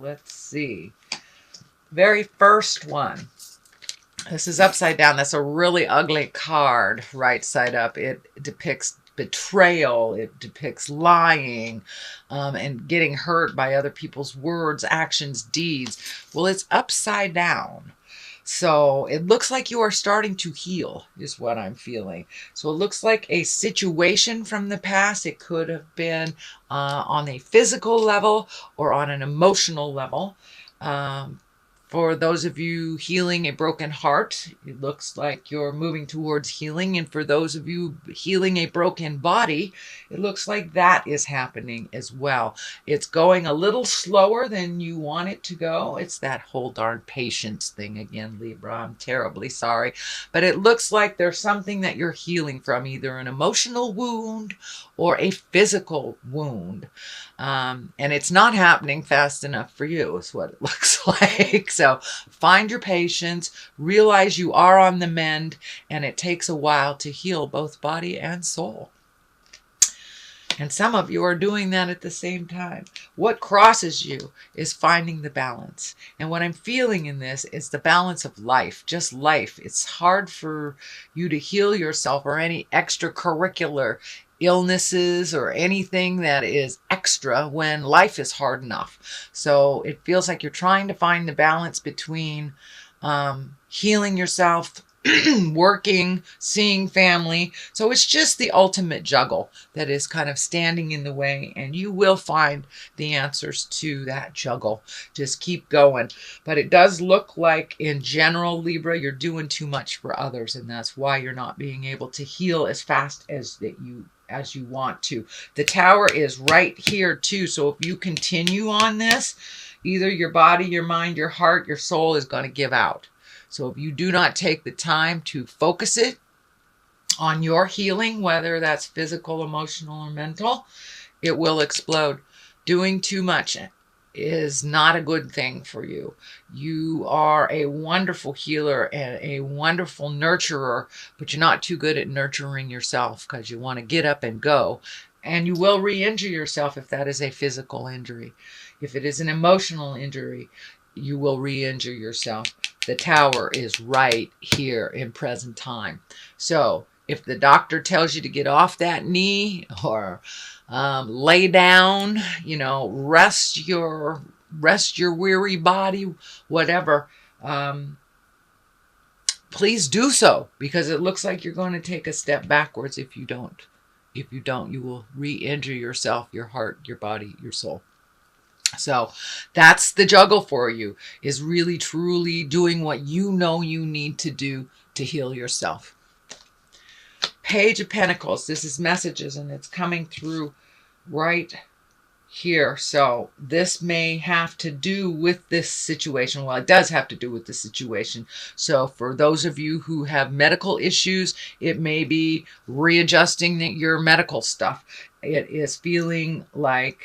Let's see. Very first one. This is upside down. That's a really ugly card, right side up. It depicts betrayal. It depicts lying and getting hurt by other people's words, actions, deeds. Well, it's upside down. So it looks like you are starting to heal, is what I'm feeling. So it looks like a situation from the past. It could have been on a physical level or on an emotional level. For those of you healing a broken heart, it looks like you're moving towards healing. And for those of you healing a broken body, it looks like that is happening as well. It's going a little slower than you want it to go. It's that whole darn patience thing again, Libra. I'm terribly sorry. But it looks like there's something that you're healing from, either an emotional wound or a physical wound. And it's not happening fast enough for you, is what it looks like. So find your patience, realize you are on the mend, and it takes a while to heal both body and soul. And some of you are doing that at the same time. What crosses you is finding the balance. And what I'm feeling in this is the balance of life, just life. It's hard for you to heal yourself or any extracurricular illnesses or anything that is extra when life is hard enough. So it feels like you're trying to find the balance between healing yourself, working, seeing family. So it's just the ultimate juggle that is kind of standing in the way, and you will find the answers to that juggle. Just keep going. But it does look like in general, Libra, you're doing too much for others, and that's why you're not being able to heal as fast as you want to. The Tower is right here too. So if you continue on this, either your body, your mind, your heart, your soul is going to give out. So if you do not take the time to focus it on your healing, whether that's physical, emotional, or mental, it will explode. Doing too much is not a good thing for you. You are a wonderful healer and a wonderful nurturer, but you're not too good at nurturing yourself because you want to get up and go. And you will re-injure yourself if that is a physical injury. If it is an emotional injury, you will re-injure yourself. The Tower is right here in present time. So if the doctor tells you to get off that knee or lay down, rest your weary body, whatever, please do so, because it looks like you're going to take a step backwards if you don't. If you don't, you will re-injure yourself, your heart, your body, your soul. So that's the juggle for you, is really truly doing what you know you need to do to heal yourself. Page of Pentacles. This is messages, and it's coming through right here. So this may have to do with this situation. Well, it does have to do with the situation. So for those of you who have medical issues, it may be readjusting your medical stuff. It is feeling like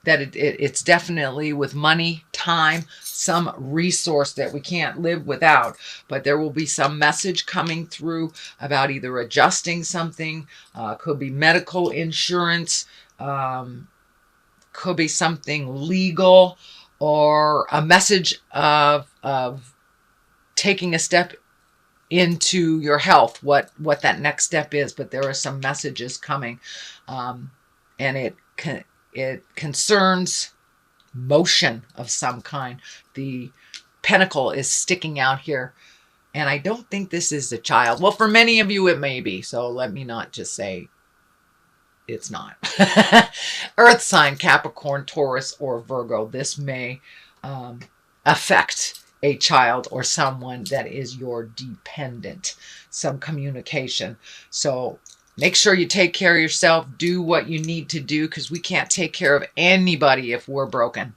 that it's definitely with money, time, some resource that we can't live without. But there will be some message coming through about either adjusting something, could be medical insurance, could be something legal, or a message of taking a step into your health, what that next step is. But there are some messages coming, and it concerns motion of some kind. The pentacle is sticking out here, and I don't think this is a child. Well, for many of you it may be, so let me not just say it's not. Earth sign, Capricorn, Taurus, or Virgo. This may affect a child or someone that is your dependent, some communication. So make sure you take care of yourself. Do what you need to do, because we can't take care of anybody if we're broken.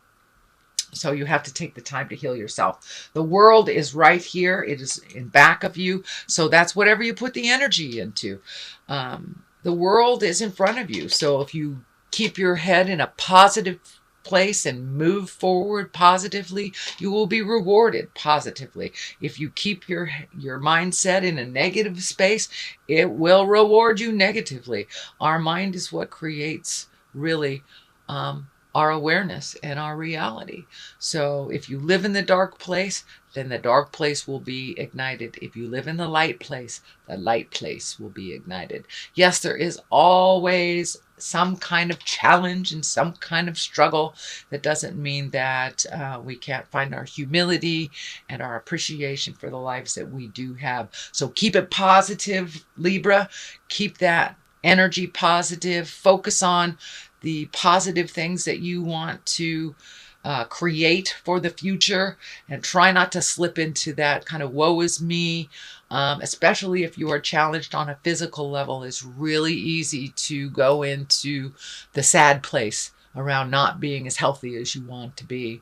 So you have to take the time to heal yourself. The world is right here. It is in back of you. So that's whatever you put the energy into. The world is in front of you. So if you keep your head in a positive place and move forward positively, you will be rewarded positively. If you keep your mindset in a negative space, it will reward you negatively. Our mind is what creates really our awareness and our reality. So if you live in the dark place, then the dark place will be ignited. If you live in the light place will be ignited. Yes, there is always some kind of challenge and some kind of struggle. That doesn't mean that we can't find our humility and our appreciation for the lives that we do have. So keep it positive, Libra. Keep that energy positive. Focus on the positive things that you want to create for the future, and try not to slip into that kind of woe is me, especially if you are challenged on a physical level. It's really easy to go into the sad place around not being as healthy as you want to be.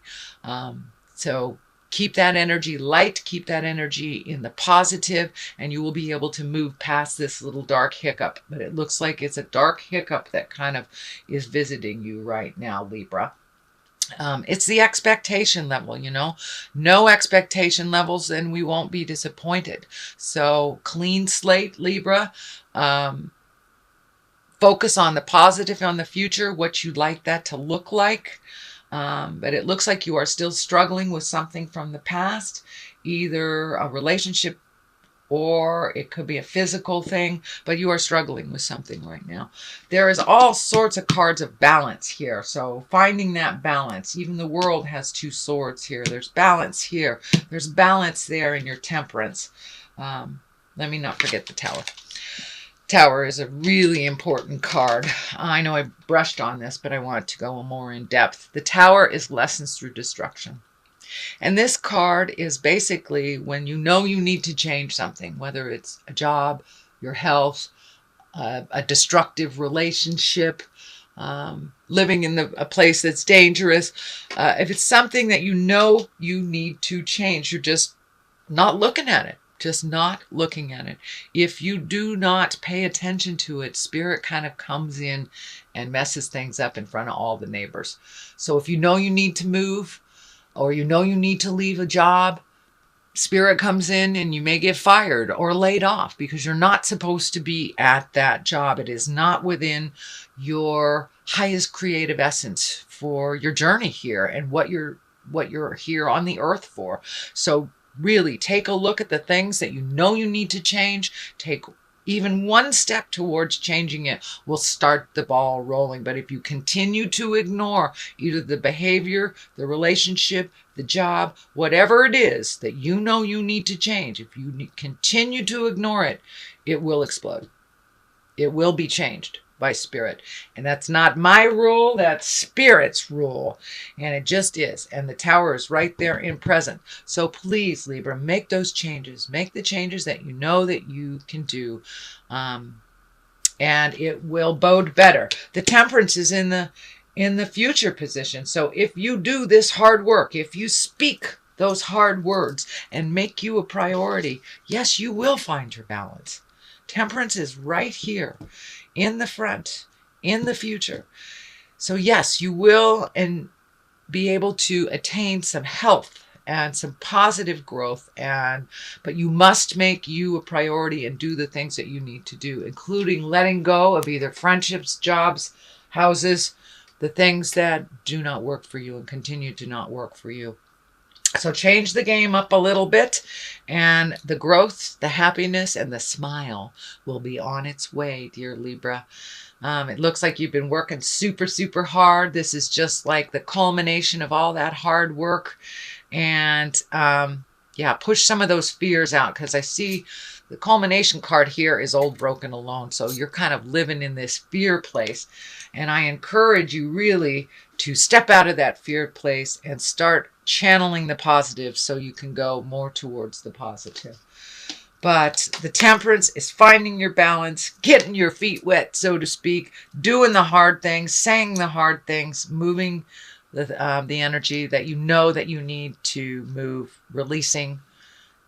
So keep that energy light, keep that energy in the positive, and you will be able to move past this little dark hiccup. But it looks like it's a dark hiccup that kind of is visiting you right now, Libra. It's the expectation level, no expectation levels, then we won't be disappointed. So clean slate, Libra. Focus on the positive, on the future, what you'd like that to look like. But it looks like you are still struggling with something from the past, either a relationship or it could be a physical thing, but you are struggling with something right now. There is all sorts of cards of balance here. So finding that balance, even the world has two swords here. There's balance here. There's balance there in your temperance. Let me not forget the Tower. Tower is a really important card. I know I brushed on this, but I want to go more in depth. The Tower is lessons through destruction. And this card is basically when you know you need to change something, whether it's a job, your health, a destructive relationship, living in a place that's dangerous. If it's something that you know you need to change, you're just not looking at it. Just not looking at it. If you do not pay attention to it, Spirit kind of comes in and messes things up in front of all the neighbors. So if you know you need to move, or you know you need to leave a job, Spirit comes in and you may get fired or laid off because you're not supposed to be at that job. It is not within your highest creative essence for your journey here and what you're here on the earth for. So really take a look at the things that you know you need to change. Take even one step towards changing it will start the ball rolling. But if you continue to ignore either the behavior, the relationship, the job, whatever it is that you know you need to change, if you continue to ignore it, it will explode. It will be changed by Spirit. And that's not my rule, that's Spirit's rule. And it just is. And the Tower is right there in present. So please, Libra, make those changes. Make the changes that you know that you can do. And it will bode better. The Temperance is in the future position. So if you do this hard work, if you speak those hard words and make you a priority, yes, you will find your balance. Temperance is right here in the front, in the future. So yes, you will and be able to attain some health and some positive growth, but you must make you a priority and do the things that you need to do, including letting go of either friendships, jobs, houses, the things that do not work for you and continue to not work for you. So change the game up a little bit, and the growth, the happiness, and the smile will be on its way, dear Libra. It looks like you've been working super, super hard. This is just like the culmination of all that hard work. And yeah, push some of those fears out, because I see the culmination card here is old, broken, alone. So you're kind of living in this fear place. And I encourage you really to step out of that fear place and start channeling the positive so you can go more towards the positive. But the Temperance is finding your balance, getting your feet wet, so to speak, doing the hard things, saying the hard things, moving the energy that you know that you need to move, releasing,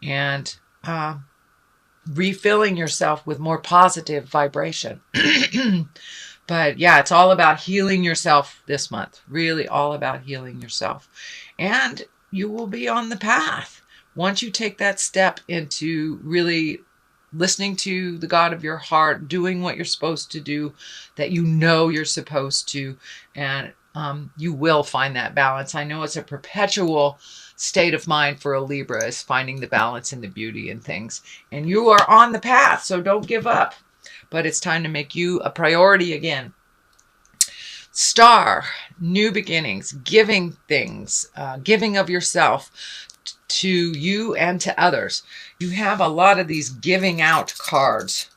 and refilling yourself with more positive vibration. But yeah, it's all about healing yourself this month. Really all about healing yourself. And you will be on the path. Once you take that step into really listening to the God of your heart, doing what you're supposed to do, that you know you're supposed to, and you will find that balance. I know it's a perpetual state of mind for a Libra, is finding the balance and the beauty in things. And you are on the path, so don't give up. But it's time to make you a priority again. Star, new beginnings, giving things, giving of yourself to you and to others. You have a lot of these giving out cards.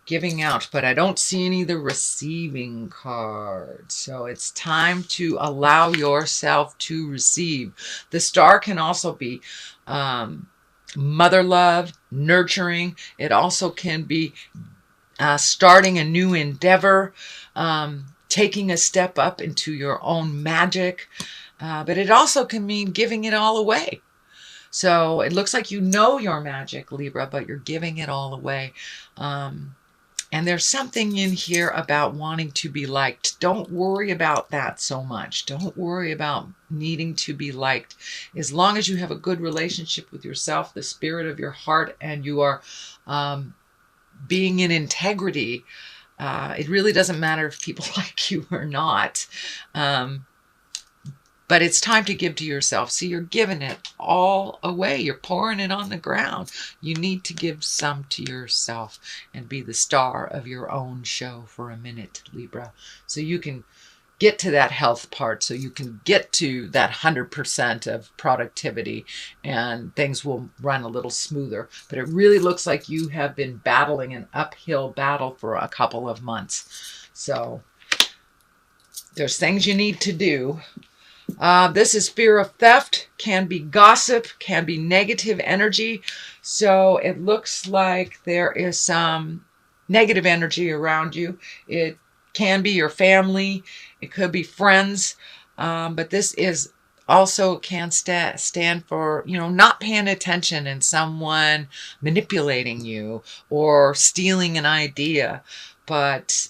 Giving out, but I don't see any of the receiving cards. So it's time to allow yourself to receive. The star can also be mother love, nurturing. It also can be starting a new endeavor, taking a step up into your own magic. But it also can mean giving it all away. So it looks like you know your magic, Libra, but you're giving it all away. And there's something in here about wanting to be liked. Don't worry about that so much. Don't worry about needing to be liked. As long as you have a good relationship with yourself, the spirit of your heart, and you are being in integrity, it really doesn't matter if people like you or not. But it's time to give to yourself. See, you're giving it all away. You're pouring it on the ground. You need to give some to yourself and be the star of your own show for a minute, Libra. So you can get to that health part, so you can get to that 100% of productivity, and things will run a little smoother. But it really looks like you have been battling an uphill battle for a couple of months. So there's things you need to do. This is fear of theft, can be gossip, can be negative energy. So it looks like there is some negative energy around you. It can be your family, it could be friends, but this is also can stand for, not paying attention and someone manipulating you or stealing an idea. But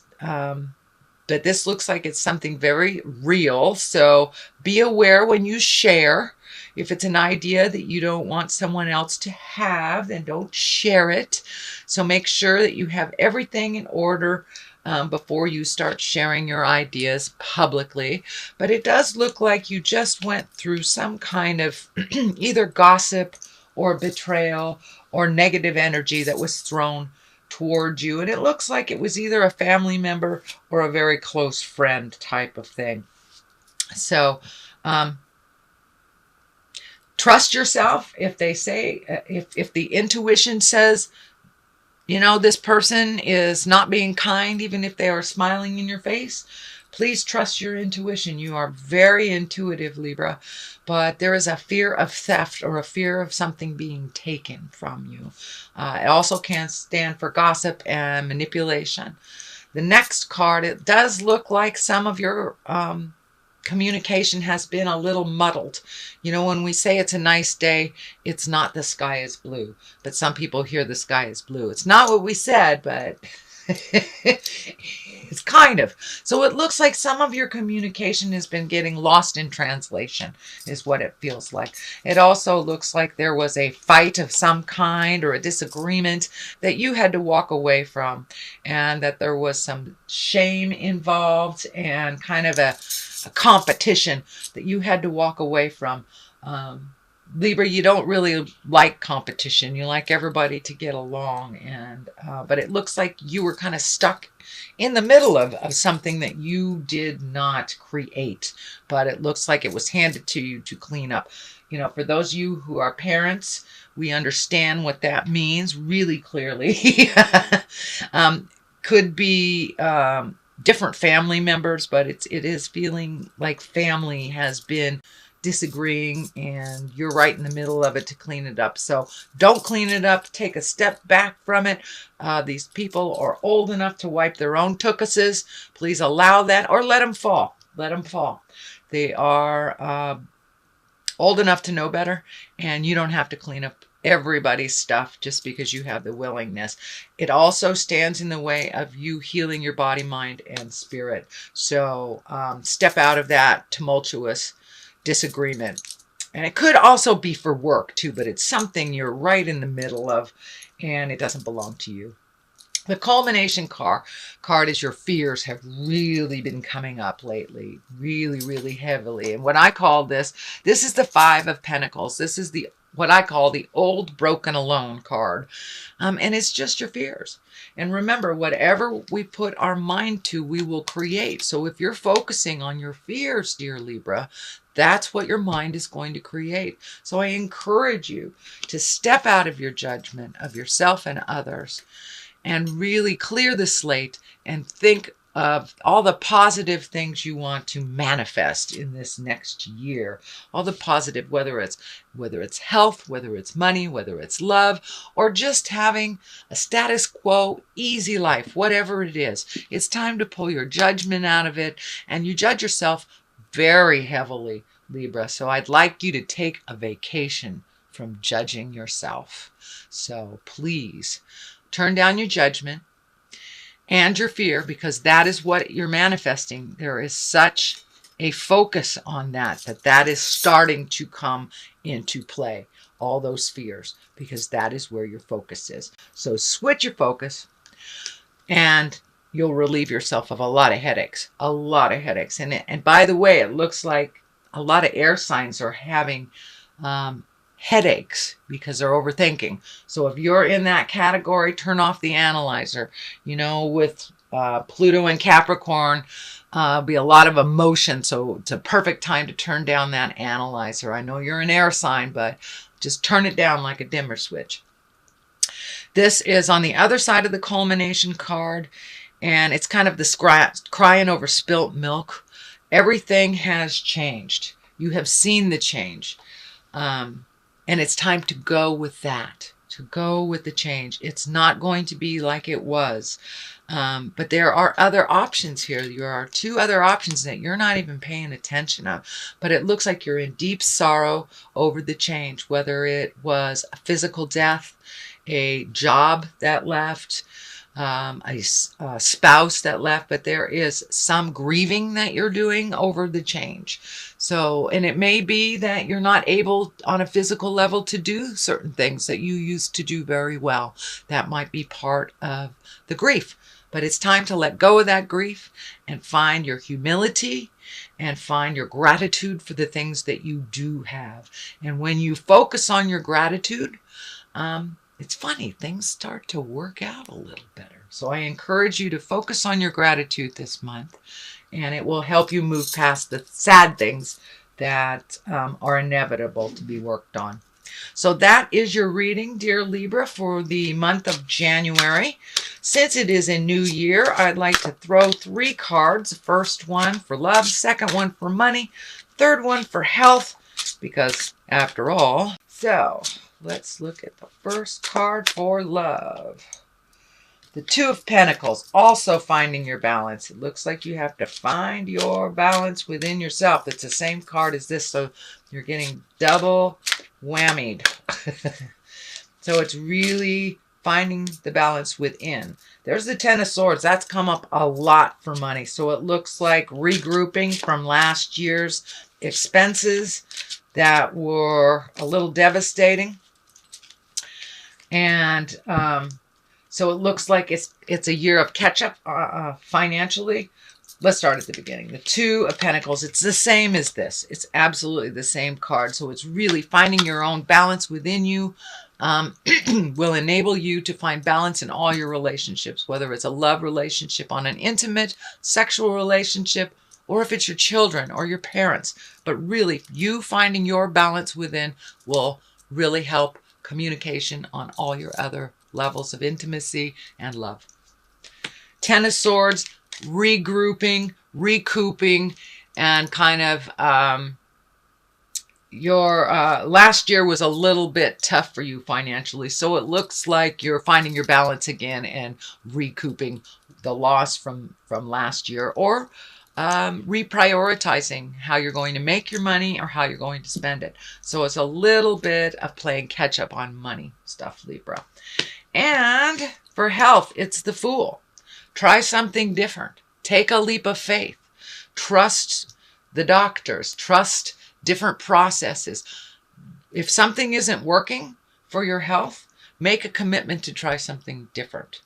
this looks like it's something very real. So be aware when you share. If it's an idea that you don't want someone else to have, then don't share it. So make sure that you have everything in order before you start sharing your ideas publicly. But it does look like you just went through some kind of either gossip or betrayal or negative energy that was thrown toward you, and it looks like it was either a family member or a very close friend type of thing. So trust yourself. If they say, if the intuition says, this person is not being kind, even if they are smiling in your face, please trust your intuition. You are very intuitive, Libra, but there is a fear of theft or a fear of something being taken from you. It also can stand for gossip and manipulation. The next card, it does look like some of your communication has been a little muddled. When we say it's a nice day, it's not the sky is blue, but some people hear the sky is blue. It's not what we said, but it's kind of. So it looks like some of your communication has been getting lost in translation, is what it feels like. It also looks like there was a fight of some kind or a disagreement that you had to walk away from, and that there was some shame involved and kind of a competition that you had to walk away from. Libra, you don't really like competition. You like everybody to get along, and but it looks like you were kind of stuck in the middle of something that you did not create, but it looks like it was handed to you to clean up. For those of you who are parents, we understand what that means really clearly. Could be different family members, but it is feeling like family has been disagreeing, and you're right in the middle of it to clean it up. So don't clean it up. Take a step back from it. These people are old enough to wipe their own tuchuses. Please allow that, or let them fall. Let them fall. They are old enough to know better, and you don't have to clean up everybody's stuff just because you have the willingness. It also stands in the way of you healing your body, mind, and spirit. So step out of that tumultuous disagreement. And it could also be for work too, but it's something you're right in the middle of, and it doesn't belong to you. The culmination card is your fears have really been coming up lately, really, really heavily. And what I call this is the Five of Pentacles. This is the what I call the old broken alone card. And it's just your fears. And remember, whatever we put our mind to, we will create. So if you're focusing on your fears, dear Libra, that's what your mind is going to create. So I encourage you to step out of your judgment of yourself and others and really clear the slate and think of all the positive things you want to manifest in this next year. All the positive, whether it's health, whether it's money, whether it's love, or just having a status quo, easy life, whatever it is. It's time to pull your judgment out of it, and you judge yourself very heavily, Libra. So I'd like you to take a vacation from judging yourself. So please, turn down your judgment and your fear, because that is what you're manifesting. There is such a focus on that is starting to come into play, all those fears, because that is where your focus is. So switch your focus and you'll relieve yourself of a lot of headaches, And by the way, it looks like a lot of air signs are having headaches because they're overthinking. So if you're in that category, turn off the analyzer. With Pluto and Capricorn, be a lot of emotion. So it's a perfect time to turn down that analyzer. I know you're an air sign, but just turn it down like a dimmer switch. This is on the other side of the culmination card, and it's kind of this crying over spilt milk. Everything has changed. You have seen the change. And it's time to go with that, to go with the change. It's not going to be like it was. But there are other options here. There are two other options that you're not even paying attention of. But it looks like you're in deep sorrow over the change, whether it was a physical death, a job that left, a spouse that left, but there is some grieving that you're doing over the change. So, and it may be that you're not able on a physical level to do certain things that you used to do very well. That might be part of the grief, but it's time to let go of that grief and find your humility and find your gratitude for the things that you do have. And when you focus on your gratitude, it's funny, things start to work out a little better. So I encourage you to focus on your gratitude this month, and it will help you move past the sad things that are inevitable to be worked on. So that is your reading, dear Libra, for the month of January. Since it is a new year, I'd like to throw 3 cards. First one for love, second one for money, third one for health, because after all. So let's look at the first card for love. The Two of Pentacles, also finding your balance. It looks like you have to find your balance within yourself. It's the same card as this, so you're getting double whammied. So it's really finding the balance within. There's the Ten of Swords. That's come up a lot for money. So it looks like regrouping from last year's expenses that were a little devastating. And so it looks like it's a year of catch-up financially. Let's start at the beginning. The Two of Pentacles, it's the same as this. It's absolutely the same card. So it's really finding your own balance within you will enable you to find balance in all your relationships, whether it's a love relationship, on an intimate sexual relationship, or if it's your children or your parents. But really, you finding your balance within will really help communication on all your other levels of intimacy and love. Ten of Swords, regrouping, recouping, and kind of your last year was a little bit tough for you financially. So it looks like you're finding your balance again and recouping the loss from last year, or reprioritizing how you're going to make your money or how you're going to spend it. So it's a little bit of playing catch up on money stuff, Libra. And for health, it's the Fool. Try something different. Take a leap of faith. Trust the doctors. Trust different processes. If something isn't working for your health, make a commitment to try something different.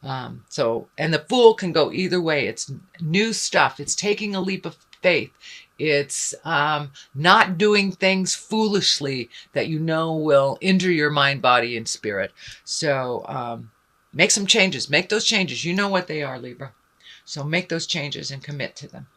And the Fool can go either way. It's new stuff. It's taking a leap of faith. It's not doing things foolishly that you know will injure your mind, body, and spirit. So make some changes. Make those changes. You know what they are, Libra. So make those changes and commit to them.